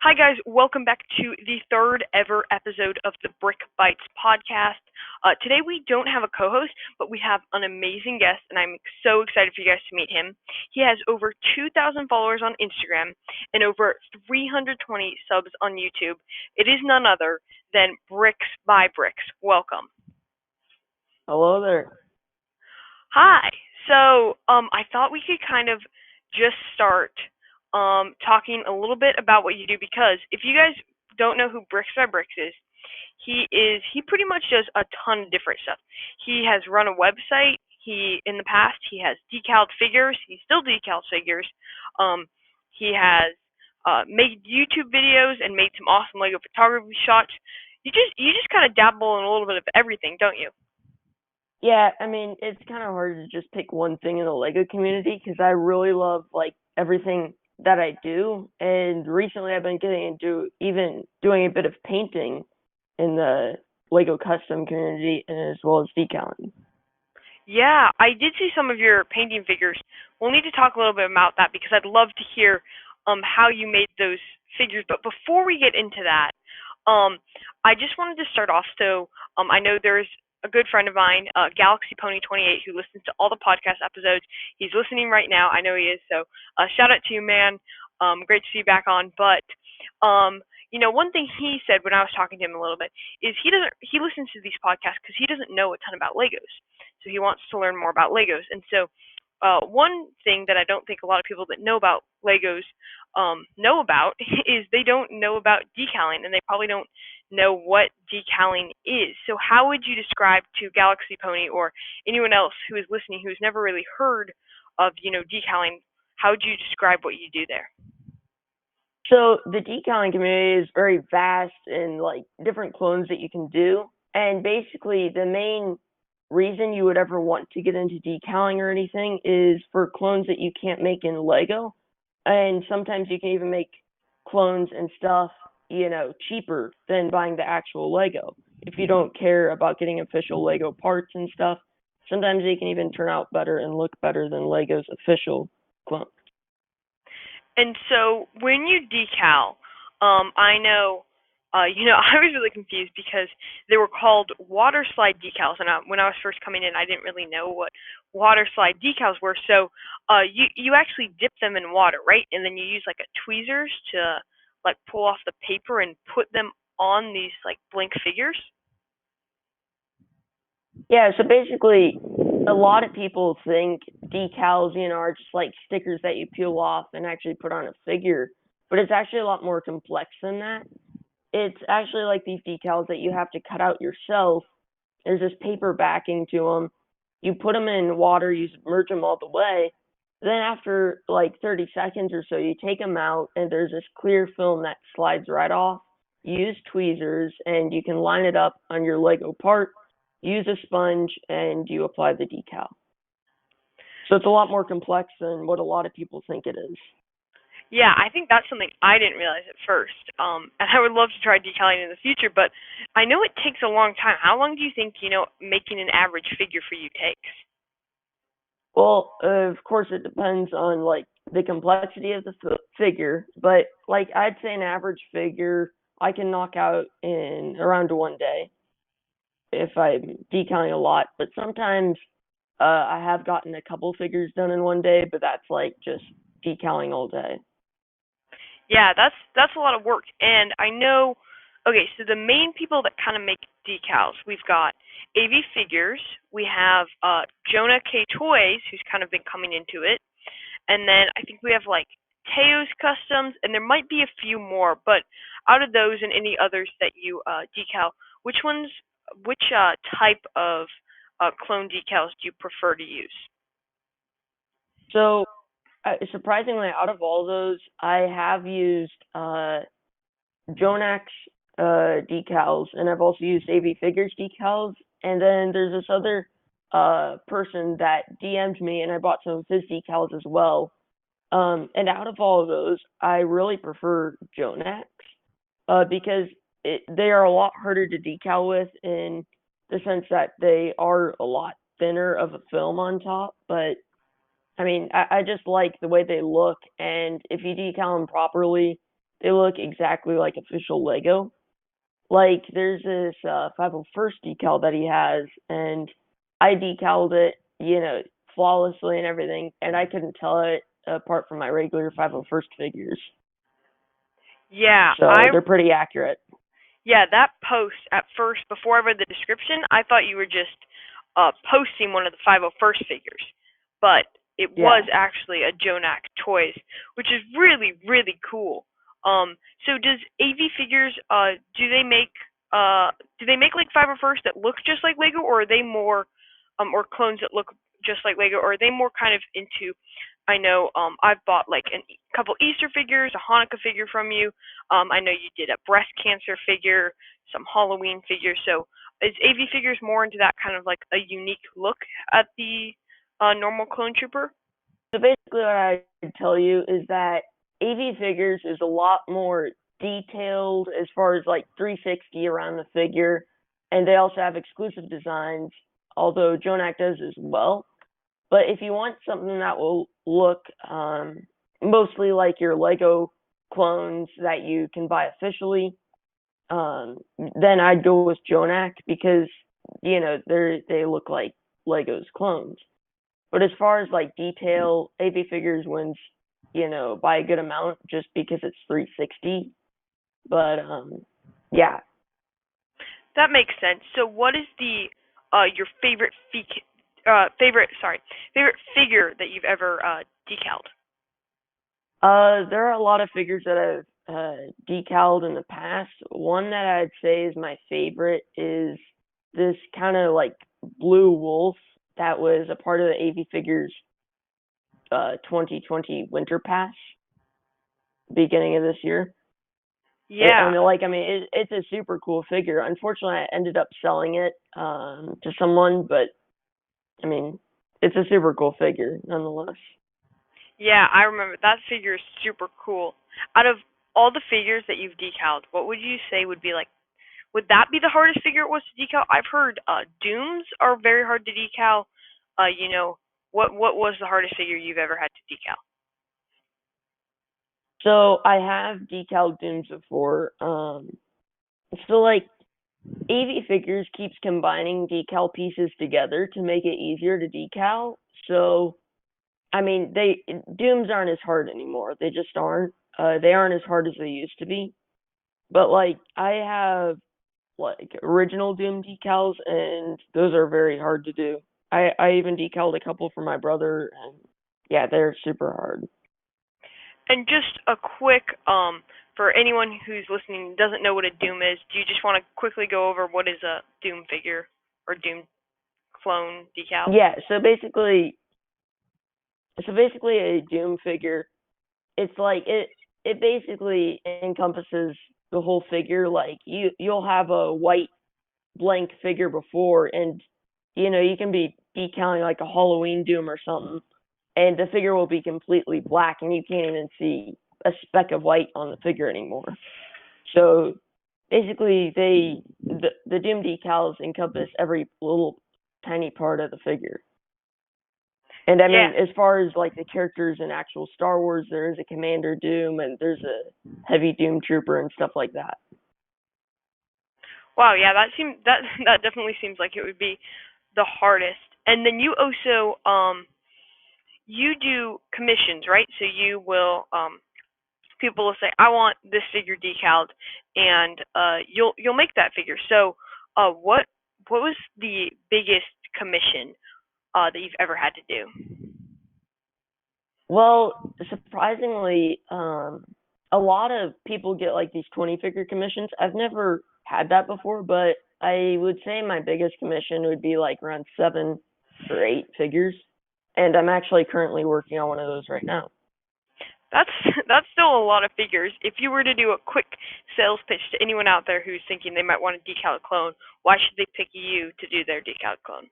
Hi, guys. Welcome back to the third ever episode of the Brick Bites podcast. Today, we don't have a co host, but we have an amazing guest, and I'm so excited for you guys to meet him. He has over 2,000 followers on Instagram and over 320 subs on YouTube. It is none other than Bricks by Bricks. Welcome. Hello there. Hi. So, I thought we could kind of just start talking a little bit about what you do because if you guys don't know who Bricks by Bricks is, he pretty much does a ton of different stuff. He has run a website. In the past he has decaled figures. He still decals figures. He has made YouTube videos and made some awesome Lego photography shots. You just kind of dabble in a little bit of everything, don't you? Yeah, I mean, it's kind of hard to just pick one thing in the Lego community because I really love like everything that I do. And recently I've been getting into even doing a bit of painting in the Lego custom community and as well as decaling. Yeah, I did see some of your painting figures. We'll need to talk a little bit about that because I'd love to hear how you made those figures. But before we get into that, I just wanted to start off. So I know there's a good friend of mine, Galaxy Pony 28, who listens to all the podcast episodes. He's listening right now. I know he is. So shout out to you, man. Great to see you back on. But one thing he said when I was talking to him a little bit is he listens to these podcasts because he doesn't know a ton about Legos. So he wants to learn more about Legos. And so one thing that I don't think a lot of people that know about Legos know about is they don't know about decaling, and they probably don't know what decaling is. So how would you describe to Galaxy Pony or anyone else who is listening who's never really heard of decaling? How would you describe what you do there? So the decaling community is very vast and like different clones that you can do. And basically the main reason you would ever want to get into decaling or anything is for clones that you can't make in Lego. And sometimes you can even make clones and stuff, cheaper than buying the actual Lego. If you don't care about getting official Lego parts and stuff, sometimes they can even turn out better and look better than Lego's official clone. And so when you decal, I know, I was really confused because they were called water slide decals, and when I was first coming in, I didn't really know what water slide decals were. So, you actually dip them in water, right? And then you use like a tweezers to like pull off the paper and put them on these like blank figures. Yeah, so basically, a lot of people think decals, are just like stickers that you peel off and actually put on a figure, but it's actually a lot more complex than that. It's actually like these decals that you have to cut out yourself. There's this paper backing to them. You put them in water, you submerge them all the way. Then after like 30 seconds or so, you take them out, and there's this clear film that slides right off. You use tweezers, and you can line it up on your Lego part, use a sponge, and you apply the decal. So it's a lot more complex than what a lot of people think it is. Yeah, I think that's something I didn't realize at first. And I would love to try decaling in the future, but I know it takes a long time. How long do you think, making an average figure for you takes? Well, of course, it depends on like the complexity of the figure, but like I'd say an average figure I can knock out in around 1 day if I'm decaling a lot. But sometimes I have gotten a couple figures done in 1 day, but that's like just decaling all day. Yeah, that's a lot of work. And I know, okay, so the main people that kind of make decals, we've got AV Figures, we have Jonah K Toys, who's kind of been coming into it, and then I think we have like Teo's Customs, and there might be a few more. But out of those and any others that you decal, which type of clone decals do you prefer to use? So surprisingly, out of all those, I have used Jonax decals, and I've also used AV Figures decals. And then there's this other person that DM'd me, and I bought some of his decals as well. And out of all of those, I really prefer Jonax because they are a lot harder to decal with in the sense that they are a lot thinner of a film on top. But I mean, I just like the way they look, and if you decal them properly, they look exactly like official Lego. Like there's this 501st decal that he has, and I decaled it, flawlessly and everything, and I couldn't tell it apart from my regular 501st figures. Yeah, So they're pretty accurate. yeah, that post at first, before I read the description, I thought you were just posting one of the 501st figures, but it was Yeah. actually a Jonak Toys, which is really really cool. So does AV Figures do they make like 501st that look just like Lego, or are they more or clones that look just like Lego, or are they more kind of into? I know I've bought like a couple Easter figures, a Hanukkah figure from you. I know you did a breast cancer figure, some Halloween figures. So is AV Figures more into that kind of like a unique look at the normal clone trooper? So basically, what I could tell you is that AV Figures is a lot more detailed as far as like 360 around the figure, and they also have exclusive designs, although Jonak does as well. But if you want something that will look mostly like your Lego clones that you can buy officially, then I'd go with Jonak because they look like Lego's clones. But as far as like detail, AV Figures wins, by a good amount just because it's 360. But yeah. That makes sense. So what is the your favorite figure that you've ever decaled? There are a lot of figures that I've decaled in the past. One that I'd say is my favorite is this kind of like blue wolf that was a part of the AV Figures 2020 Winter Pass beginning of this year. Yeah. It's a super cool figure. Unfortunately, I ended up selling it to someone, but I mean, it's a super cool figure nonetheless. Yeah, I remember that figure is super cool. Out of all the figures that you've decaled, what would you say would be like? Would that be the hardest figure it was to decal? I've heard Dooms are very hard to decal. You know, what was the hardest figure you've ever had to decal? So I have decaled Dooms before. So like AV Figures keeps combining decal pieces together to make it easier to decal. So I mean, they Dooms aren't as hard anymore. They just aren't. They aren't as hard as they used to be. But like I have like original Doom decals, and those are very hard to do. I even decaled a couple for my brother, and yeah, they're super hard. And just a quick for anyone who's listening and doesn't know what a Doom is, do you just want to quickly go over what is a Doom figure or Doom clone decal? Yeah, so basically a Doom figure, it's like it basically encompasses the whole figure. Like you'll have a white blank figure before, and you can be decaling like a Halloween Doom or something, and the figure will be completely black, and you can't even see a speck of white on the figure anymore. So basically, the Doom decals encompass every little tiny part of the figure. And I Yeah. mean, as far as like the characters in actual Star Wars, there is a Commander Doom and there's a Heavy Doom Trooper and stuff like that. Wow. Yeah. That definitely seems like it would be the hardest. And then you also you do commissions, right? So you will people will say, I want this figure decaled, and you'll make that figure. So what was the biggest commission that you've ever had to do? Well, surprisingly, a lot of people get like these 20 figure commissions. I've never had that before, but I would say my biggest commission would be like around 7 or 8 figures. And I'm actually currently working on one of those right now. That's that's still a lot of figures. If you were to do a quick sales pitch to anyone out there who's thinking they might want to decal a clone, why should they pick you to do their decal clone?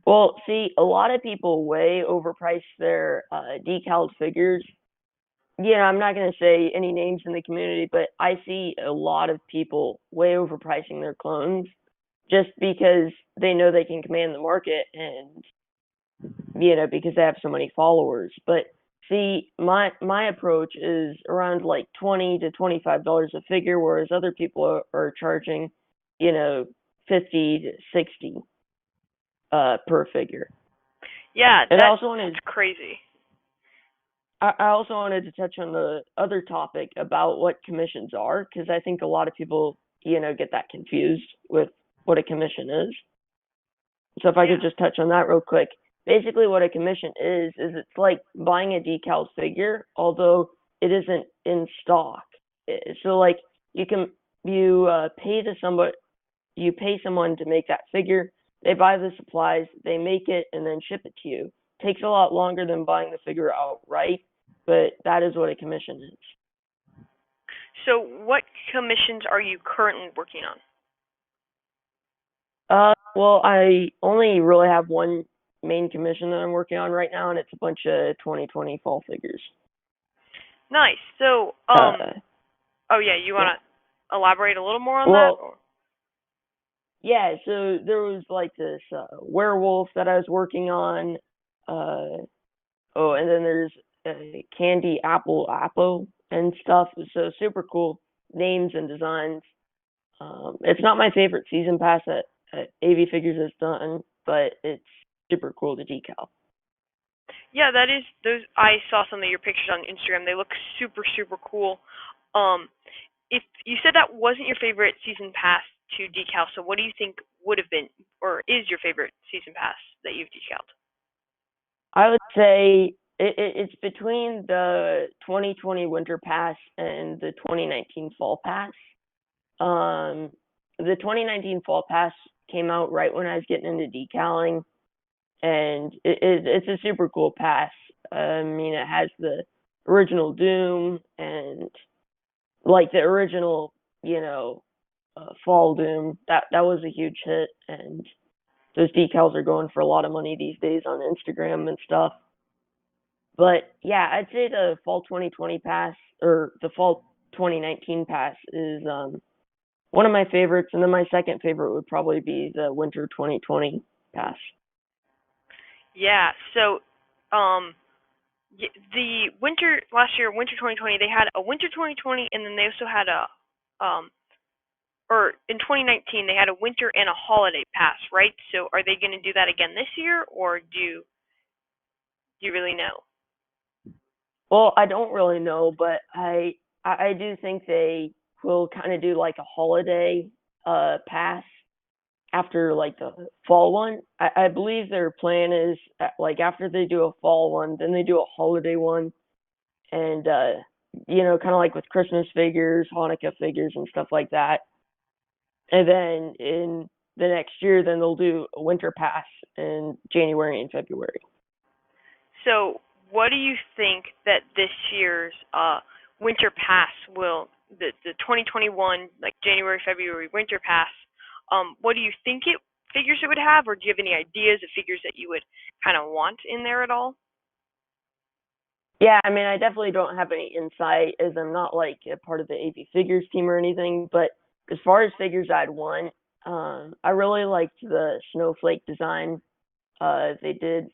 Well, see, a lot of people way overprice their decaled figures. I'm not going to say any names in the community, but I see a lot of people way overpricing their clones just because they know they can command the market and, because they have so many followers. But See, my approach is around like $20 to $25 a figure, whereas other people are charging, you know, 50 to 60 per figure. Yeah, And that's crazy. I also wanted to touch on the other topic about what commissions are, because I think a lot of people, get that confused with what a commission is. So if I Yeah. could just touch on that real quick. Basically what a commission is it's like buying a decal figure, although it isn't in stock. So like you can you pay someone to make that figure, they buy the supplies, they make it and then ship it to you. Takes a lot longer than buying the figure outright, but that is what a commission is. So, what commissions are you currently working on? Well, I only really have one main commission that I'm working on right now, and it's a bunch of 2020 fall figures. Nice. So, Uh, oh yeah, you yeah. want to elaborate a little more on that? Well, yeah. So there was like this werewolf that I was working on. Oh, and then there's candy apple and stuff. So super cool names and designs. It's not my favorite season pass that AV Figures has done, but it's super cool to decal. Yeah, that is those. I saw some of your pictures on Instagram. They look super super cool. Um, if you said that wasn't your favorite season pass to decal, so what do you think would have been or is your favorite season pass that you've decaled? I would say it's between the 2020 Winter Pass and the 2019 Fall Pass. The 2019 Fall Pass came out right when I was getting into decaling, and it's a super cool pass. I mean, it has the original Doom and like the original, Fall Doom. That was a huge hit, and those decals are going for a lot of money these days on Instagram and stuff. But yeah, I'd say the fall 2020 pass or the fall 2019 pass is one of my favorites, and then my second favorite would probably be the winter 2020 pass. Yeah. So, um, the winter last year, winter 2020, they had a winter 2020, and then they also had a um or in 2019 they had a winter and a holiday pass, right? So are they going to do that again this year, or do you really know? Well, I don't really know, but I do think they will kind of do like a holiday pass after like the fall one. I believe their plan is like after they do a fall one, then they do a holiday one, and kind of like with Christmas figures, Hanukkah figures, and stuff like that. And then in the next year, then they'll do a winter pass in January and February. So what do you think that this year's winter pass will the 2021 like January February winter pass? What do you think it figures it would have, or do you have any ideas of figures that you would kind of want in there at all? Yeah, I mean, I definitely don't have any insight as I'm not like a part of the AV Figures team or anything. But as far as figures I'd want, I really liked the snowflake design. They did.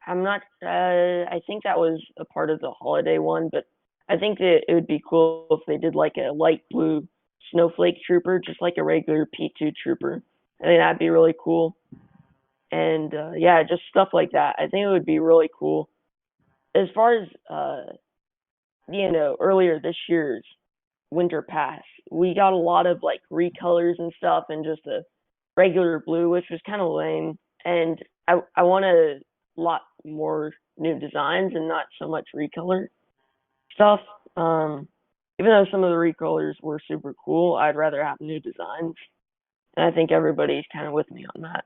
I'm not. I think that was a part of the holiday one, but I think that it would be cool if they did like a light blue snowflake trooper, just like a regular P2 trooper. I think that'd be really cool. And yeah, just stuff like that. I think it would be really cool. As far as earlier this year's winter pass, we got a lot of like recolors and stuff and just a regular blue, which was kind of lame. And I want a lot more new designs and not so much recolor stuff. Even though some of the recolors were super cool, I'd rather have new designs. And I think everybody's kind of with me on that.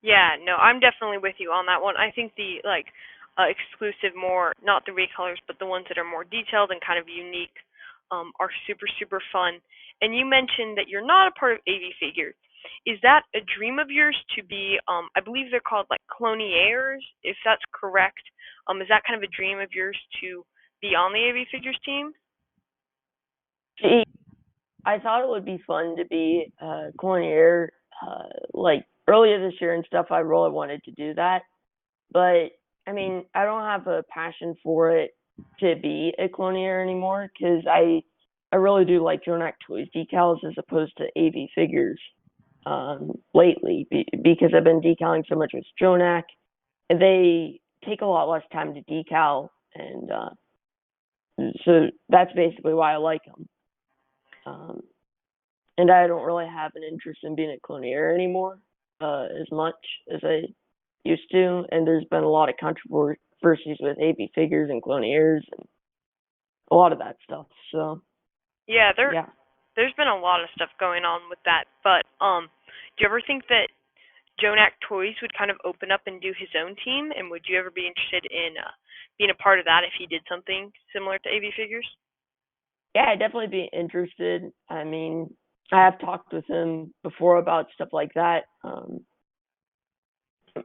Yeah, no, I'm definitely with you on that one. I think the like exclusive, more not the recolors, but the ones that are more detailed and kind of unique, are super super fun. And you mentioned that you're not a part of AV Figures. Is that a dream of yours to be? I believe they're called like cloniers, if that's correct. Is that kind of a dream of yours to be on the AV Figures team? See, I thought it would be fun to be Cornier, like earlier this year and stuff. I really wanted to do that, but I mean, I don't have a passion for it to be a clonier anymore because I really do like Jonak Toys decals as opposed to AV figures lately because I've been decaling so much with Jonak. They take a lot less time to decal, and so that's basically why I like them. Um, and I don't really have an interest in being a clonier anymore as much as I used to. And there's been a lot of controversies with AB figures and cloniers and a lot of that stuff. So Yeah, yeah, there's been a lot of stuff going on with that. But do you ever think that Jonak Toys would kind of open up and do his own team? And would you ever be interested in being a part of that if he did something similar to AV Figures? yeah, I'd definitely be interested. I mean, I have talked with him before about stuff like that.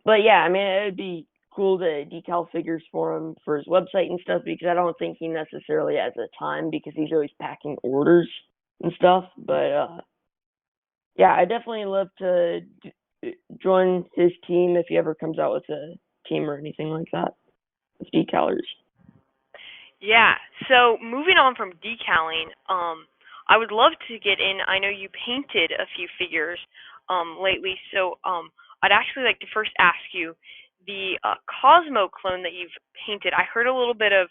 But yeah, I mean, it would be cool to decal figures for him for his website and stuff because I don't think he necessarily has the time because he's always packing orders and stuff. But yeah, I definitely love to join his team if he ever comes out with a team or anything like that with decalers. Yeah. So moving on from decaling, I would love to get in. I know you painted a few figures lately, so I'd actually like to first ask you the Cosmo clone that you've painted. I heard a little bit of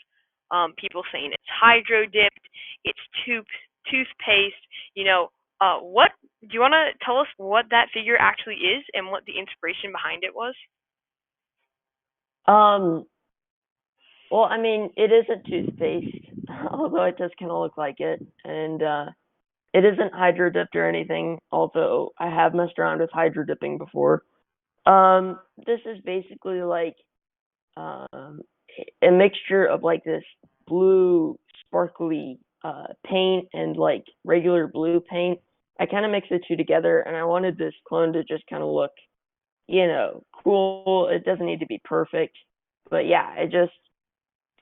people saying it's hydro dipped, it's toothpaste. What do you want to tell us what that figure actually is and what the inspiration behind it was? Um, well, I mean, it isn't toothpaste, although it does kind of look like it, and it isn't hydro dipped or anything. Although I have messed around with hydro dipping before. This is basically like um, a mixture of like this blue sparkly paint and like regular blue paint. I kind of mixed the two together, and I wanted this clone to just kind of look, cool. It doesn't need to be perfect, but yeah,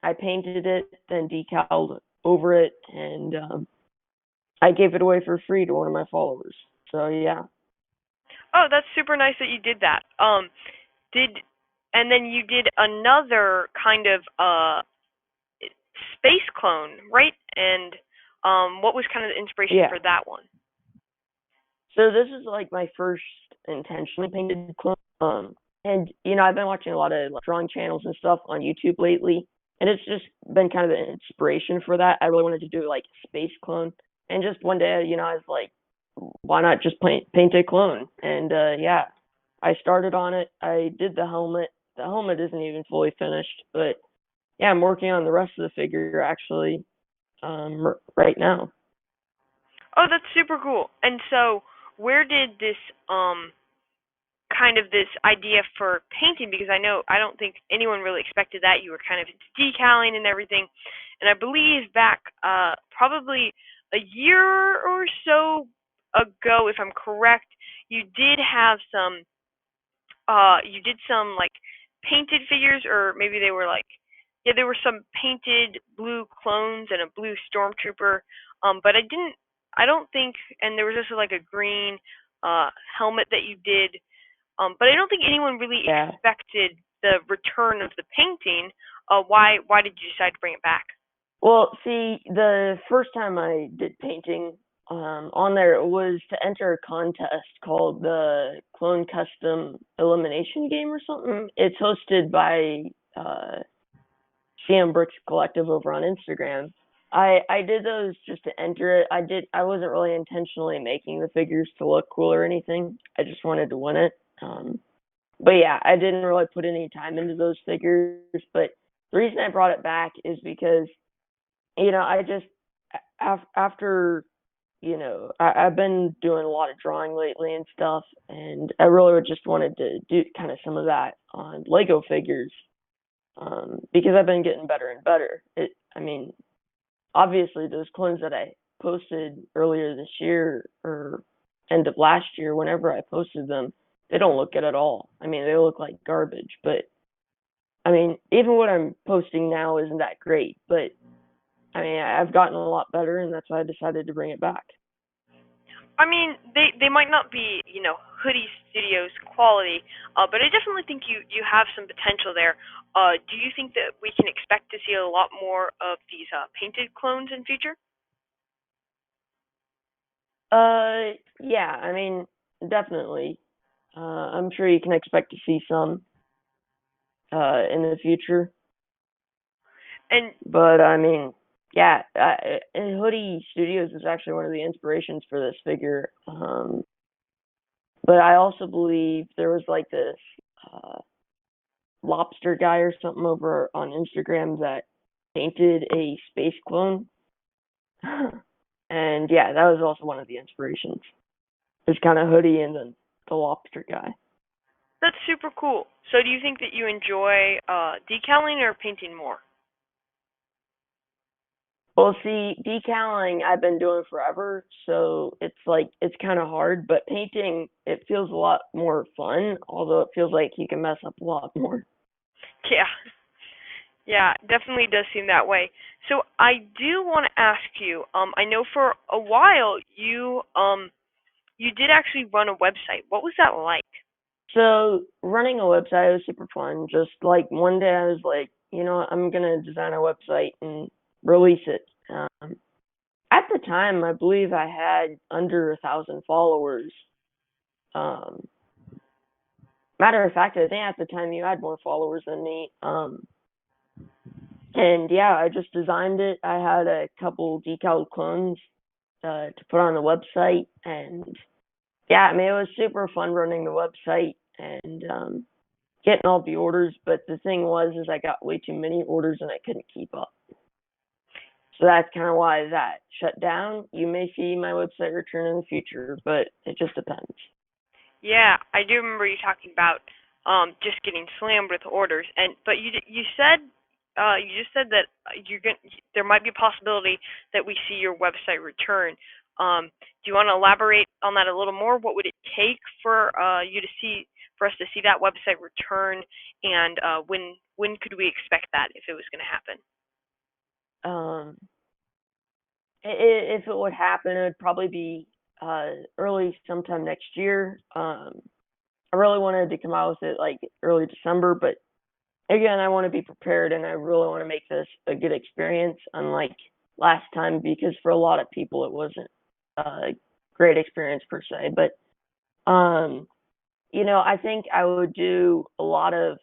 I painted it, then decaled over it, and I gave it away for free to one of my followers. So yeah, Oh, that's super nice that you did that. Did and then you did another kind of space clone, right? And what was kind of the inspiration yeah. for that one? So this is like my first intentionally painted clone. And I've been watching a lot of like, drawing channels and stuff on YouTube lately, and it's just been kind of an inspiration for that. I really wanted to do like a space clone, and just one day, I was like, why not just paint a clone? And yeah, I started on it. I did the helmet. The helmet isn't even fully finished, but yeah, I'm working on the rest of the figure actually right now. Oh, that's super cool. And so, where did this kind of this idea for painting, because I don't think anyone really expected that. You were kind of into decaling and everything. And I believe back probably a year or so ago, if I'm correct, you did have some you did some like painted figures, or maybe they were like, yeah, there were some painted blue clones and a blue stormtrooper. But I don't think, and there was also like a green helmet that you did. But I don't think anyone really Yeah. expected the return of the painting. Why did you decide to bring it back? Well, see, the first time I did painting on there it was to enter a contest called the Clone Custom Elimination Game or something. It's hosted by CM Bricks Collective over on Instagram. I did those just to enter it. I wasn't really intentionally making the figures to look cool or anything. I just wanted to win it. But yeah, I didn't really put any time into those figures. But the reason I brought it back is because I just after I've been doing a lot of drawing lately and stuff, and I really just wanted to do kind of some of that on Lego figures because I've been getting better and better. I mean, obviously those clones that I posted earlier this year or end of last year, whenever I posted them, they don't look good at all. I mean, they look like garbage. But I mean, even what I'm posting now isn't that great. But I mean, I've gotten a lot better, and that's why I decided to bring it back. I mean, they might not be, Hoodie Studios quality, but I definitely think you have some potential there. Do you think that we can expect to see a lot more of these painted clones in future? Yeah, I mean, definitely. I'm sure you can expect to see some in the future. And But I mean, yeah, and Hoodie Studios was actually one of the inspirations for this figure. But I also believe there was like this uh, lobster guy or something over on Instagram that painted a space clone. And yeah, that was also one of the inspirations. It's kind of Hoodie and then the lobster guy. that's super cool. So do you think that you enjoy decaling or painting more? Well, see, decaling I've been doing forever, so it's like it's kind of hard. But painting, it feels a lot more fun, although it feels like you can mess up a lot more. Yeah. Yeah, definitely does seem that way. So I do want to ask you, I know for a while you did actually run a website. What was that like? So running a website was super fun. Just like one day I was like, you know, what, I'm gonna design a website and release it. At the time, I believe I had under 1,000 followers. Um, Matter of fact, I think at the time you had more followers than me. And yeah, I just designed it. I had a couple decal clones to put on the website, and yeah, I mean it was super fun running the website and getting all the orders. But the thing was, is I got way too many orders and I couldn't keep up. So that's kind of why that shut down. You may see my website return in the future, but it just depends. Yeah, I do remember you talking about just getting slammed with orders, and but you said you just said that you're going there might be a possibility that we see your website return. Do you want to elaborate on that a little more? What would it take for you to see for us to see that website return, and when could we expect that if it was going to happen? Um, if it would happen, it would probably be early sometime next year. I really wanted to come out with it like early December, but again, I want to be prepared and I really want to make this a good experience, unlike last time, because for a lot of people it wasn't a great experience per se. But you know, I think I would do a lot of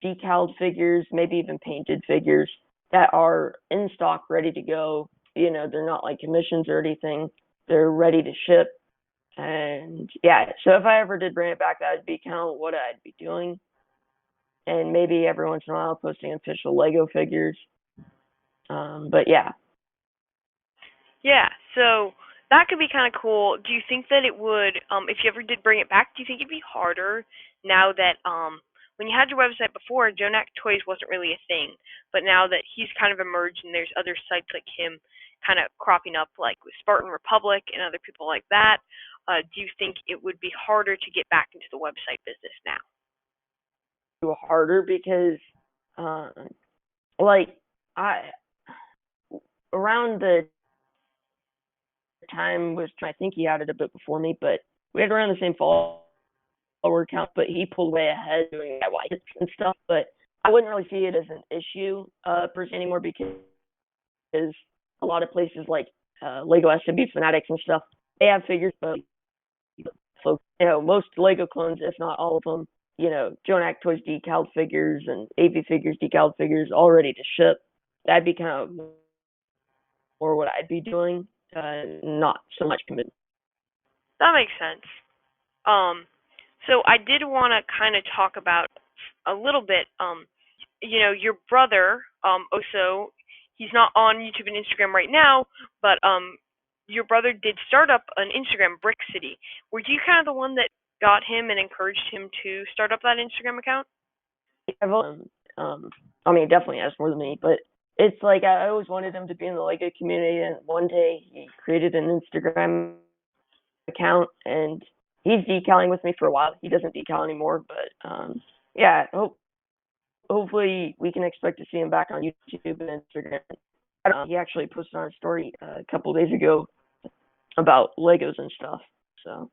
decaled figures, maybe even painted figures that are in stock, ready to go. You know, they're not like commissions or anything. They're ready to ship. And yeah, so if I ever did bring it back, that would be kind of what I'd be doing. And maybe every once in a while posting official Lego figures. But yeah, Yeah, so that could be kind of cool. Do you think that it would, if you ever did bring it back, do you think it'd be harder now that, when you had your website before, Jonak Toys wasn't really a thing, but now that he's kind of emerged and there's other sites like him kind of cropping up, like with Spartan Republic and other people like that, do you think it would be harder to get back into the website business now? do harder because, uh, like, I around the time was I think he had it a bit before me, but we had around the same follower count, but he pulled way ahead doing that and stuff. But I wouldn't really see it as an issue per se anymore because a lot of places like Lego SMB Fanatics and stuff, they have figures, but so you know most Lego clones, if not all of them, you know Jonak Toys decaled figures and AV figures decaled figures all ready to ship. That'd be kind of more what I'd be doing, not so much commitment. That makes sense. Um, so I did want to kind of talk about a little bit, your brother, also, he's not on YouTube and Instagram right now, but your brother did start up an Instagram, Brick City. Were you kind of the one that got him and encouraged him to start up that Instagram account? I've I mean, definitely has more than me, but it's like I always wanted him to be in the Lego community, and one day he created an Instagram account, and he's decaling with me for a while. He doesn't decal anymore, but yeah, hopefully we can expect to see him back on YouTube and Instagram. He actually posted on a story a couple days ago about Legos and stuff. So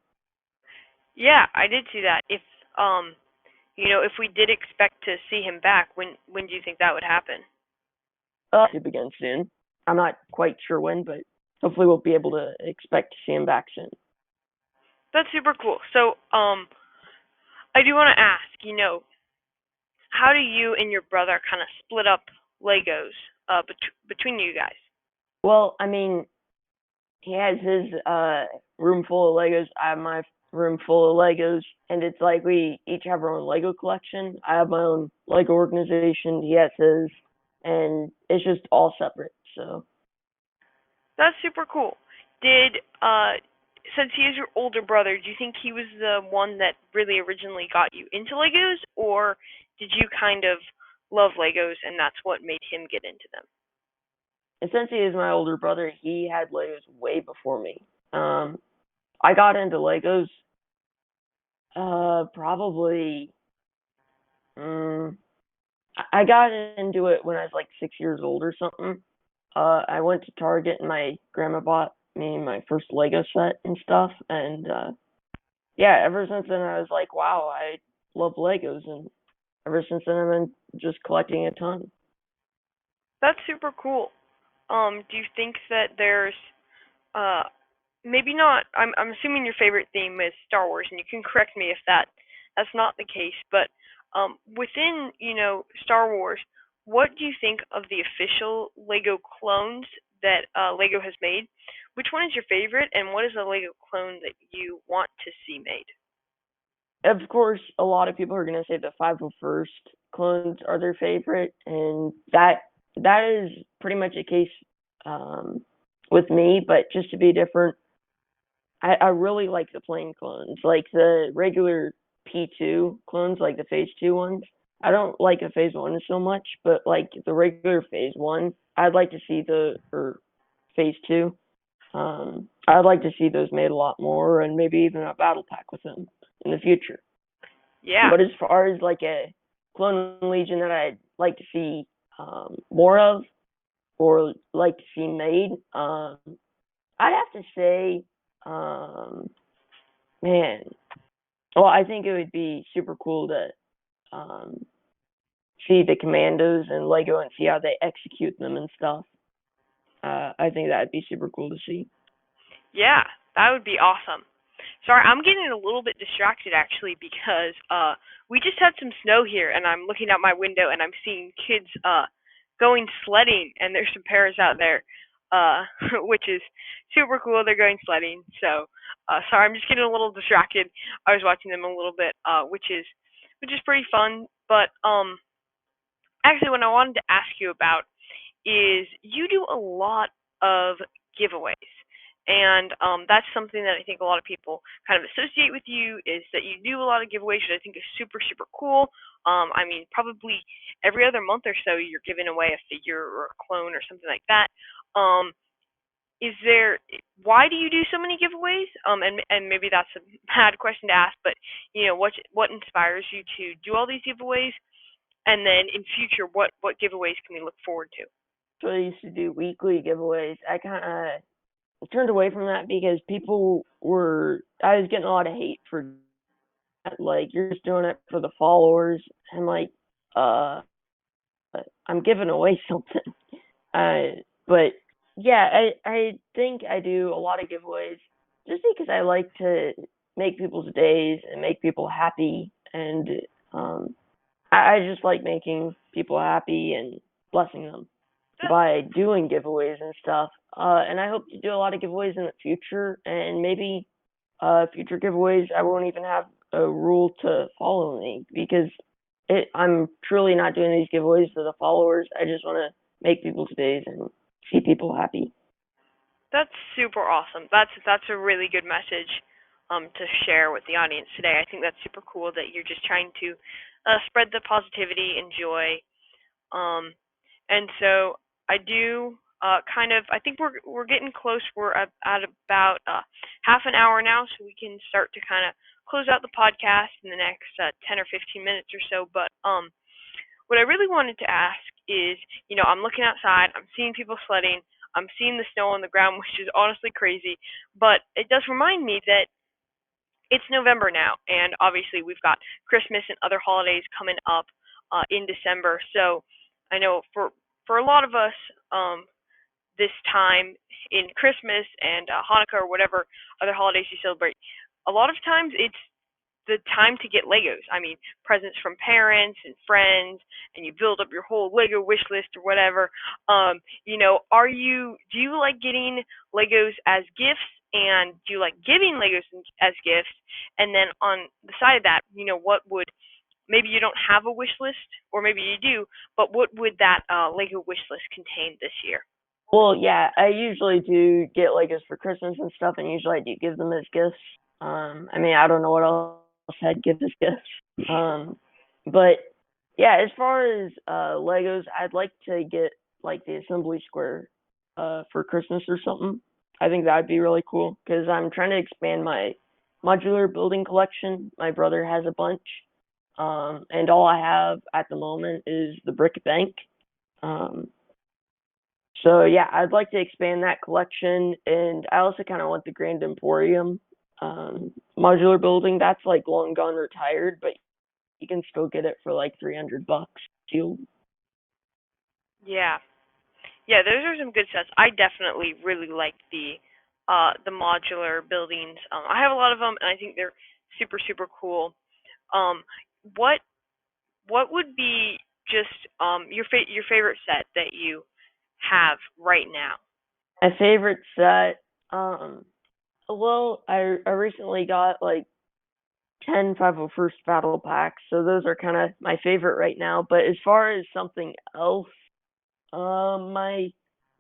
Yeah, I did see that. If um If we did expect to see him back, when do you think that would happen? To begin soon. I'm not quite sure when, but hopefully we'll be able to expect to see him back soon. That's super cool. So, I do want to ask, how do you and your brother kind of split up Legos between you guys? Well, I mean, he has his room full of Legos. I have my room full of Legos, and it's like we each have our own Lego collection. I have my own Lego organization. He has his, and it's just all separate. So That's super cool. Did since he is your older brother, do you think he was the one that really originally got you into Legos, or did you kind of love Legos and that's what made him get into them? and since he is my older brother, he had Legos way before me. Um, I got into Legos probably. Um, I got into it when I was like 6 years old or something. I went to Target and my grandma bought me my first Lego set and stuff, and yeah, ever since then I was like, wow, I love Legos, and ever since then I've been just collecting a ton. That's super cool. Do you think that there's uh maybe not, I'm assuming your favorite theme is Star Wars, and you can correct me if that's not the case, but within, Star Wars, what do you think of the official Lego clones that Lego has made? Which one is your favorite, and what is a Lego clone that you want to see made? Of course, a lot of people are gonna say the 501st clones are their favorite, and that is pretty much a case um, with me. But just to be different, I really like the plain clones, like the regular P2 clones, like the Phase 2 ones. I don't like a Phase 1 so much, but like the regular Phase 1, I'd like to see or Phase 2. I'd like to see those made a lot more, and maybe even a battle pack with them in the future. Yeah, But as far as like a clone legion that I'd like to see more of, or like to see made, I'd have to say, um, man, well, I think it would be super cool to um, see the commandos and Lego and see how they execute them and stuff. I think that'd be super cool to see. yeah, that would be awesome. Sorry, I'm getting a little bit distracted actually because we just had some snow here and I'm looking out my window and I'm seeing kids going sledding and there's some parents out there which is super cool. They're going sledding. So sorry, I'm just getting a little distracted. I was watching them a little bit which is pretty fun, but actually what I wanted to ask you about is you do a lot of giveaways. And that's something that I think a lot of people kind of associate with you is that you do a lot of giveaways, which I think is super, super cool. I mean, probably every other month or so you're giving away a figure or a clone or something like that. Um, is there, why do you do so many giveaways? And maybe that's a bad question to ask, but what inspires you to do all these giveaways? And then in future, what giveaways can we look forward to? So I used to do weekly giveaways. I kind of turned away from that because I was getting a lot of hate for that. Like, you're just doing it for the followers. I'm like, uh, I'm giving away something. But yeah, I think I do a lot of giveaways just because I like to make people's days and make people happy, and um, I just like making people happy and blessing them by doing giveaways and stuff. And I hope to do a lot of giveaways in the future, and maybe future giveaways I won't even have a rule to follow me because I'm truly not doing these giveaways for the followers. I just want to make people's days and see people happy. That's super awesome. That's a really good message to share with the audience today. I think that's super cool that you're just trying to spread the positivity and joy. Um and so I do I think we're getting close. We're at about half an hour now, so we can start to kind of close out the podcast in the next 10 or 15 minutes or so, but what I really wanted to ask is, I'm looking outside, I'm seeing people sledding, I'm seeing the snow on the ground, which is honestly crazy, but it does remind me that it's November now, and obviously we've got Christmas and other holidays coming up in December. So I know for a lot of us, this time in Christmas and Hanukkah or whatever other holidays you celebrate, a lot of times it's the time to get Legos. I mean, presents from parents and friends, and you build up your whole Lego wish list or whatever. Do you like getting Legos as gifts, and do you like giving Legos as gifts? And then on the side of that, what would maybe you don't have a wish list, or maybe you do, but what would that Lego wish list contain this year? Well, yeah, I usually do get Legos for Christmas and stuff, and usually I do give them as gifts. I mean, I don't know what else I'd give as gifts. But yeah, as far as Legos, I'd like to get like the assembly square for Christmas or something. I think that'd be really cool because I'm trying to expand my modular building collection. My brother has a bunch, and all I have at the moment is the brick bank. Um, so yeah, I'd like to expand that collection, and I also kind of want the Grand Emporium modular building. That's like long gone retired, but you can still get it for like $300 sealed. Yeah, yeah, those are some good sets. I definitely really like the modular buildings. I have a lot of them, and I think they're super super cool. Um, what what would be just your favorite set that you have right now? My favorite set, um, well, I recently got like 10 501st battle packs, so those are kind of my favorite right now. But as far as something else, my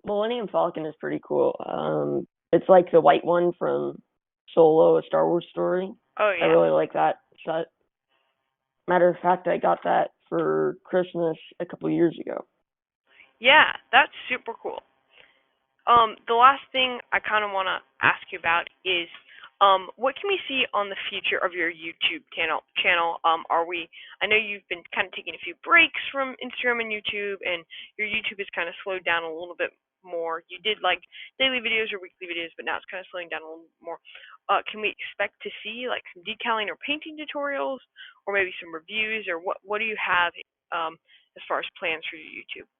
Millennium Falcon is pretty cool. It's like the white one from Solo, a Star Wars story. Oh I yeah, really like that set. Matter of fact, I got that for Christmas a couple years ago. yeah, that's super cool. The last thing I kind of want to ask you about is, what can we see on the future of your YouTube channel? I know you've been kind of taking a few breaks from Instagram and YouTube, and your YouTube has kind of slowed down a little bit more. You did like daily videos or weekly videos, but now it's kind of slowing down a little more. Can we expect to see like some decaling or painting tutorials, or maybe some reviews, or what do you have as far as plans for your YouTube?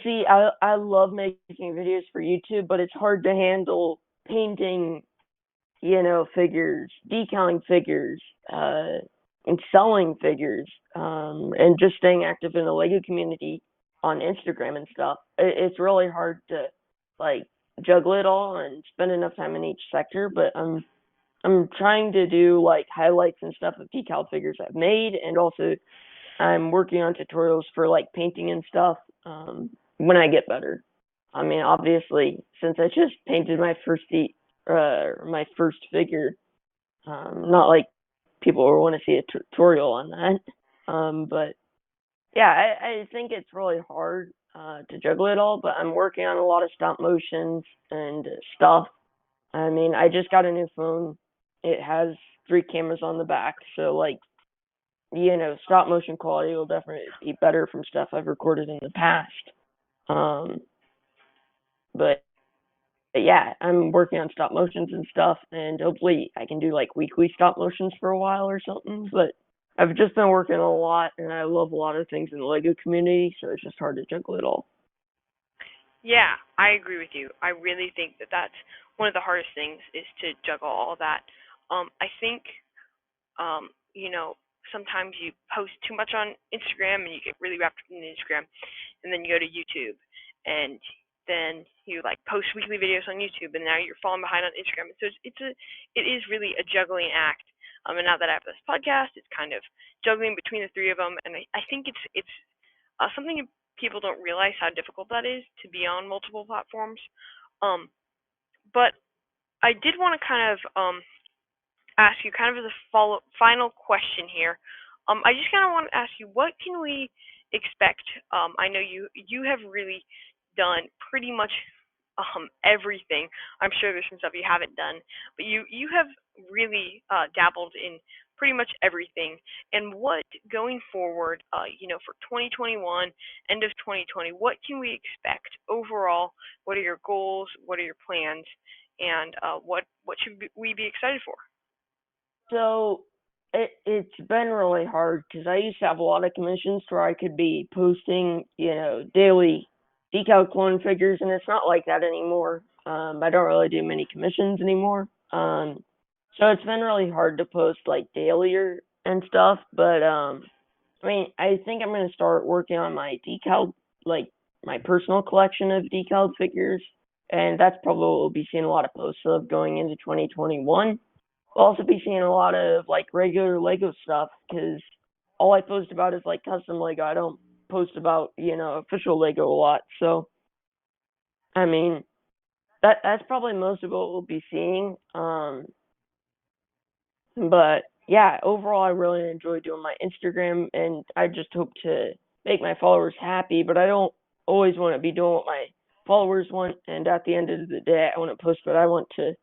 See, I love making videos for YouTube, but it's hard to handle painting, figures, decaling figures, and selling figures, and just staying active in the Lego community on Instagram and stuff. It's really hard to like juggle it all and spend enough time in each sector. But I'm trying to do like highlights and stuff of decal figures I've made, and also I'm working on tutorials for like painting and stuff when I get better. I mean, obviously, since I just painted my first figure, not like people will want to see a tutorial on that. But yeah, I think it's really hard to juggle it all. But I'm working on a lot of stop motions and stuff. I mean, I just got a new phone. It has 3 cameras on the back, so like stop motion quality will definitely be better from stuff I've recorded in the past. Um, but yeah, I'm working on stop motions and stuff, and hopefully I can do like weekly stop motions for a while or something. But I've just been working a lot, and I love a lot of things in the Lego community, so it's just hard to juggle it all. Yeah, I agree with you. I really think that that's one of the hardest things is to juggle all that. I think, sometimes you post too much on Instagram and you get really wrapped up in Instagram, and then you go to YouTube, and then you like post weekly videos on YouTube, and now you're falling behind on Instagram. So it is really a juggling act. And now that I have this podcast, it's kind of juggling between the three of them, and I think it's something people don't realize how difficult that is to be on multiple platforms. Um, but I did want to kind of ask you kind of as a final question here. I just kind of want to ask you, what can we expect? I know you have really done pretty much everything. I'm sure there's some stuff you haven't done, but you have really dabbled in pretty much everything. And what going forward, for 2021, end of 2020, what can we expect overall? What are your goals? What are your plans? And what should we be excited for? So it's been really hard because I used to have a lot of commissions where I could be posting, daily decal clone figures, and it's not like that anymore. I don't really do many commissions anymore. So it's been really hard to post like daily and stuff. But I mean, I think I'm gonna start working on my decal, like my personal collection of decal figures, and that's probably what we'll be seeing a lot of posts of going into 2021. We'll also be seeing a lot of like regular Lego stuff because all I post about is like custom Lego. I don't post about official Lego a lot. So I mean that's probably most of what we'll be seeing. But yeah, overall I really enjoy doing my Instagram, and I just hope to make my followers happy. But I don't always want to be doing what my followers want. And at the end of the day, I want to post what I want to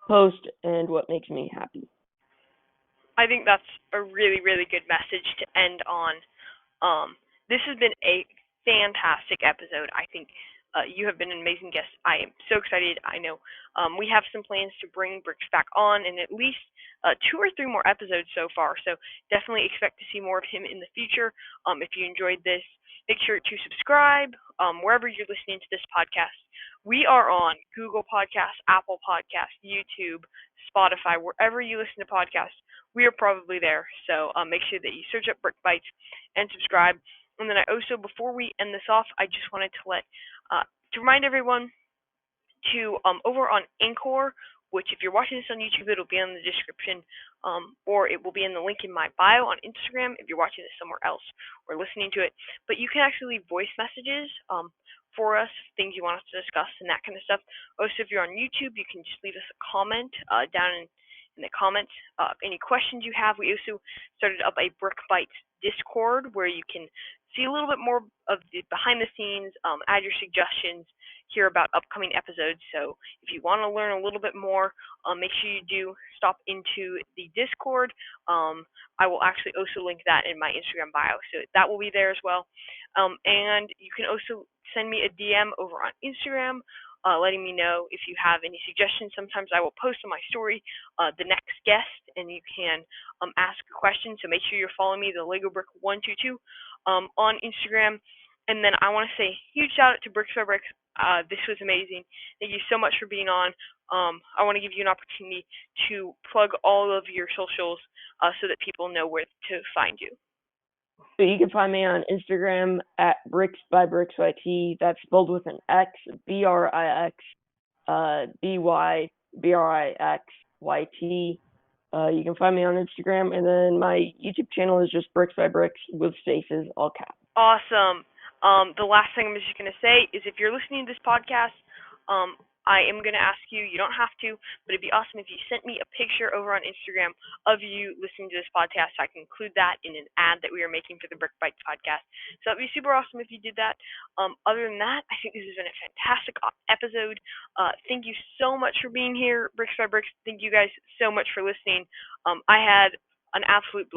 post and what makes me happy. I think that's a really, really good message to end on. This has been a fantastic episode. I think you have been an amazing guest. I am so excited. I know we have some plans to bring Bricks back on in at least two or three more episodes so far. So definitely expect to see more of him in the future. If you enjoyed this, make sure to subscribe wherever you're listening to this podcast. We are on Google Podcasts, Apple Podcasts, YouTube, Spotify, wherever you listen to podcasts. We are probably there. So make sure that you search up Brick Bites and subscribe. And then I also, before we end this off, I just wanted to to remind everyone to over on Anchor, which if you're watching this on YouTube, it'll be in the description, or it will be in the link in my bio on Instagram if you're watching this somewhere else or listening to it. But you can actually leave voice messages for us, things you want us to discuss and that kind of stuff. Also, if you're on YouTube, you can just leave us a comment down in the comments. Any questions you have. We also started up a Brick Bites Discord where you can see a little bit more of the behind the scenes, add your suggestions, hear about upcoming episodes. So if you want to learn a little bit more, make sure you do stop into the Discord. I will actually also link that in my Instagram bio, so that will be there as well. And you can also send me a DM over on Instagram. Letting me know if you have any suggestions. Sometimes I will post on my story the next guest, and you can ask a question. So make sure you're following me, the Lego Brick 122, on Instagram. And then I want to say huge shout out to Bricks by Bricks. This was amazing. Thank you so much for being on. I want to give you an opportunity to plug all of your socials so that people know where to find you. So you can find me on Instagram at Bricks by Bricks YT. That's spelled with an X, BRIX, BYBRIXYT. You can find me on Instagram, and then my YouTube channel is just Bricks by Bricks with spaces, all caps. Awesome. The last thing I'm just going to say is if you're listening to this podcast, I am going to ask you, you don't have to, but it'd be awesome if you sent me a picture over on Instagram of you listening to this podcast. So I can include that in an ad that we are making for the Brick Bites podcast. So that'd be super awesome if you did that. Other than that, I think this has been a fantastic episode. Thank you so much for being here, Bricks by Bricks. Thank you guys so much for listening. I had an absolute